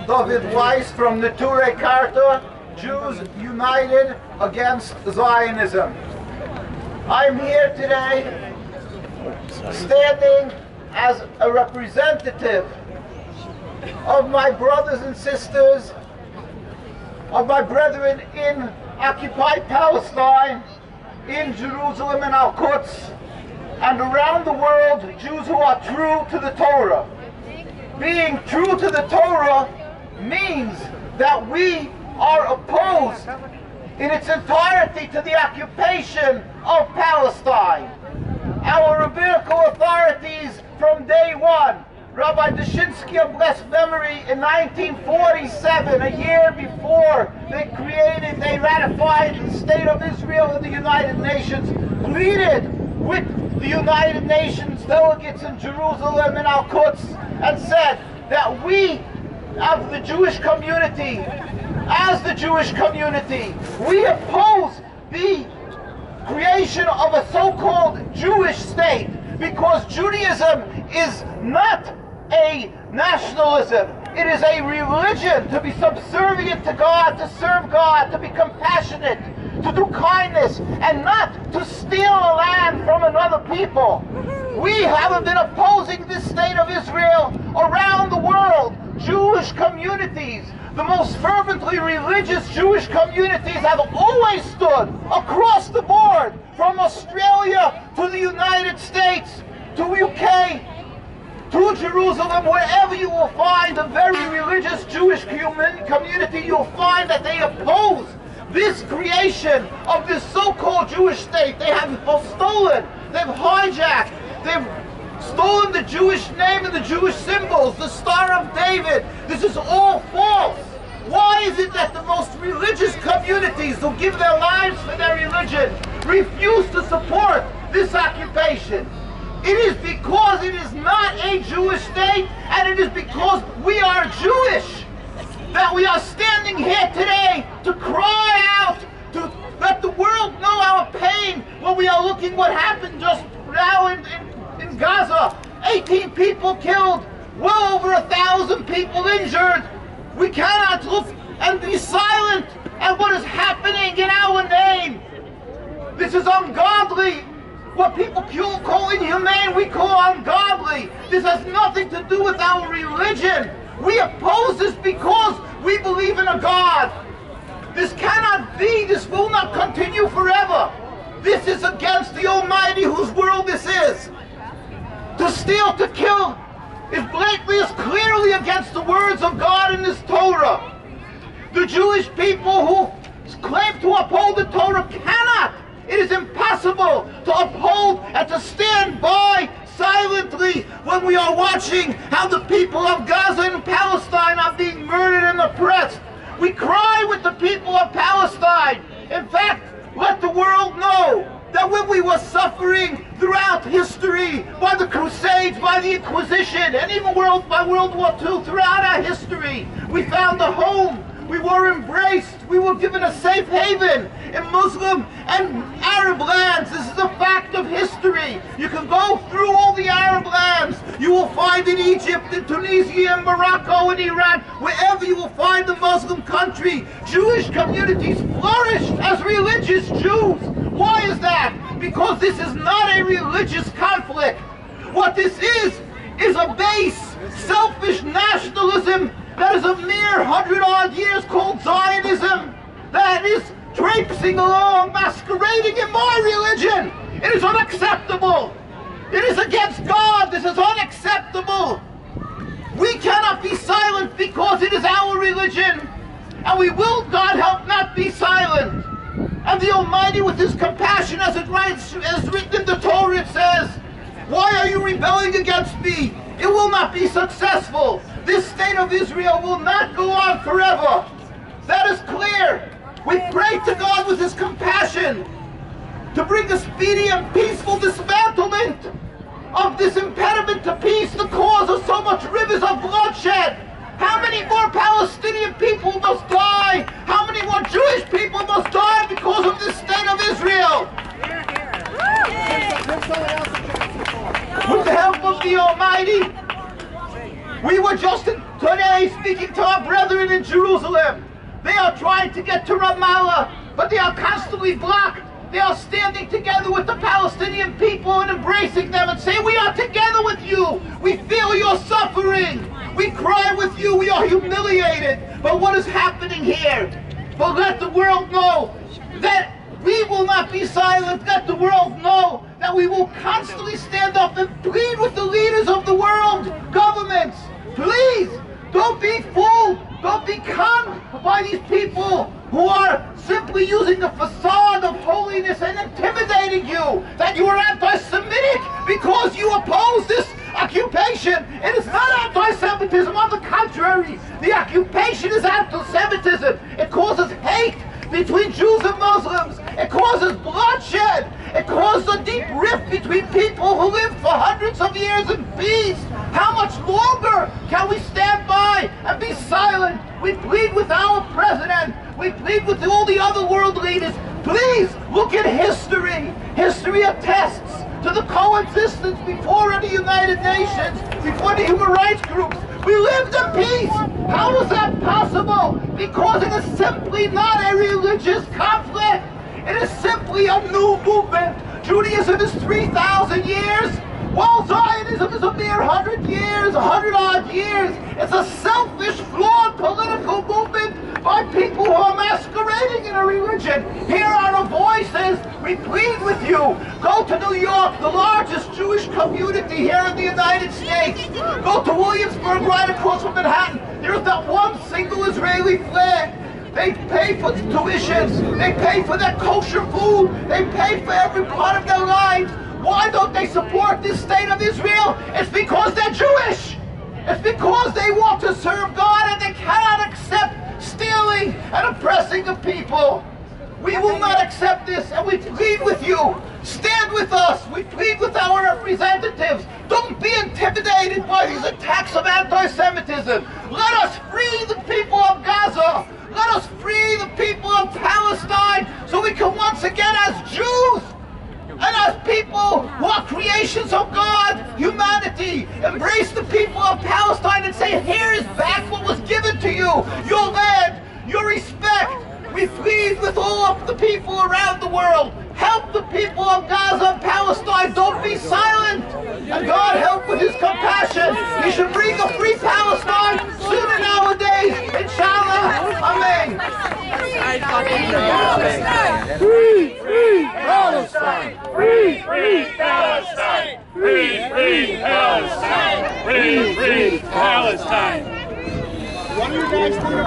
Dovid Weiss from Neturei Karta, Jews United Against Zionism. I'm here today standing as a representative of my brothers and sisters, of my brethren in occupied Palestine, in Jerusalem and Al-Quds, and around the world, Jews who are true to the Torah. Being true to the Torah means that we are opposed in its entirety to the occupation of Palestine. Our rabbinical authorities from day one, Rabbi Dushinsky of blessed memory in 1947, a year before they ratified the State of Israel in the United Nations, pleaded with the United Nations delegates in Jerusalem and Al-Quds and said that we, of the Jewish community, as the Jewish community, we oppose the creation of a so-called Jewish state because Judaism is not a nationalism. It is a religion to be subservient to God, to serve God, to be compassionate, to do kindness, and not to steal a land from another people. We have been opposing this state of Israel around the world. Jewish communities, the most fervently religious Jewish communities, have always stood across the board, from Australia to the United States, to UK, to Jerusalem. Wherever you will find a very religious Jewish community, you'll find that they oppose this creation of this so-called Jewish state. They have stolen, they've hijacked, they've stolen the Jewish name and the Jewish symbols, the Star of David. This is all false. Why is it that the most religious communities who give their lives for their religion refuse to support this occupation? It is because it is not a Jewish state, and it is because we are Jewish that we are standing here today to cry out, to let the world know our pain when we are looking what happened just now in Gaza. 18 people killed, well over 1,000 people injured. We cannot look and be silent at what is happening in our name. This is ungodly. What people call inhumane, we call ungodly. This has nothing to do with our religion. We oppose this because we believe in a God. This cannot be, this will not continue forever. This is against the Almighty whose world this is. To steal, to kill is blatantly, is clearly against the words of God in this Torah. The Jewish people who claim to uphold the Torah cannot. It is impossible to uphold and to stand by silently when we are watching how the people of Gaza and Palestine are being murdered and oppressed. We cry with the people of Palestine. In fact, let the world know that when we were suffering throughout history by the Crusades, by the Inquisition, and even by World War II, throughout our history, we found a home. We were embraced. We were given a safe haven in Muslim and Arab lands. This is a fact of history. You can go through all the Arab lands. You will find in Egypt, in Tunisia, in Morocco, in Iran, wherever you will find a Muslim country, Jewish communities flourish as religious Jews. Why is that? Because this is not a religious conflict. What this is a base, selfish nationalism that is a mere 100-odd years called Zionism, that is traipsing along, masquerading in my religion. It is unacceptable. It is against God. This is unacceptable. We cannot be silent because it is our religion, and we will, God help, not be silent. And the Almighty, with His compassion, as written in the Torah, it says, "Why are you rebelling against me? It will not be successful. This state of Israel will not go on forever." That is clear. We pray to God with His compassion to bring a speedy and peaceful dismantlement of this impediment to peace, the cause of so much rivers of bloodshed. How many more Palestinian people must die? How many more Jewish people must die because of this state of Israel? With the help of the Almighty, we were just in Today, speaking to our brethren in Jerusalem, they are trying to get to Ramallah, but they are constantly blocked. They are standing together with the Palestinian people and embracing them and saying, we are together with you. We feel your suffering. We cry with you. We are humiliated. But what is happening here? But let the world know that we will not be silent. Let the world know that we will constantly stand up and plead with the leaders of the world, governments. Please, don't be fooled. Don't be conned by these people who are simply using a facade of holiness and intimidating you, that you are anti-Semitic because you oppose this occupation. It is not anti-Semitism. On the contrary, the occupation is anti-Semitism. It causes hate between Jews and Muslims. It causes bloodshed. It causes a deep rift between people who lived for hundreds of years in peace. How much longer can we stand by and be silent? We plead with our president. We plead with all the other world leaders. Please look at history. History attests to the coexistence before the United Nations, before the human rights groups. We lived in peace. How is that possible? Because it is simply not a religious conflict. It is simply a new movement. Judaism is 3,000 years, while Zionism is a mere 100 years, 100-odd years. It's a selfish, flawed political movement by people who are masquerading in a religion. Here are our voices. We plead with you. Go to New York, the largest Jewish community here in the United States. Go to Williamsburg, right across from Manhattan. There's not one single Israeli flag. They pay for tuitions. They pay for their kosher food. They pay for every part of their lives. Why don't they support this state of Israel? It's because they're Jewish. It's because they want to serve God and they cannot accept stealing and oppressing the people. We will not accept this, and we plead with you. Stand with us. We plead with our representatives. Don't be intimidated by these attacks of anti-Semitism. Let us free the people of Gaza. Let us free the people of Palestine so we can once again, as Jews and as people who are creations of God, humanity, embrace the people of Palestine and say, here is back what was given to you, your land, your respect. We plead with all of the people around the world. Help the people of Gaza and Palestine. Don't be silent. And God help with his compassion. He should bring a free Palestine sooner nowadays. Inshallah. Amen. Free, free Palestine. Free, free Palestine. Free, free Palestine. Free, free Palestine. What are you guys doing?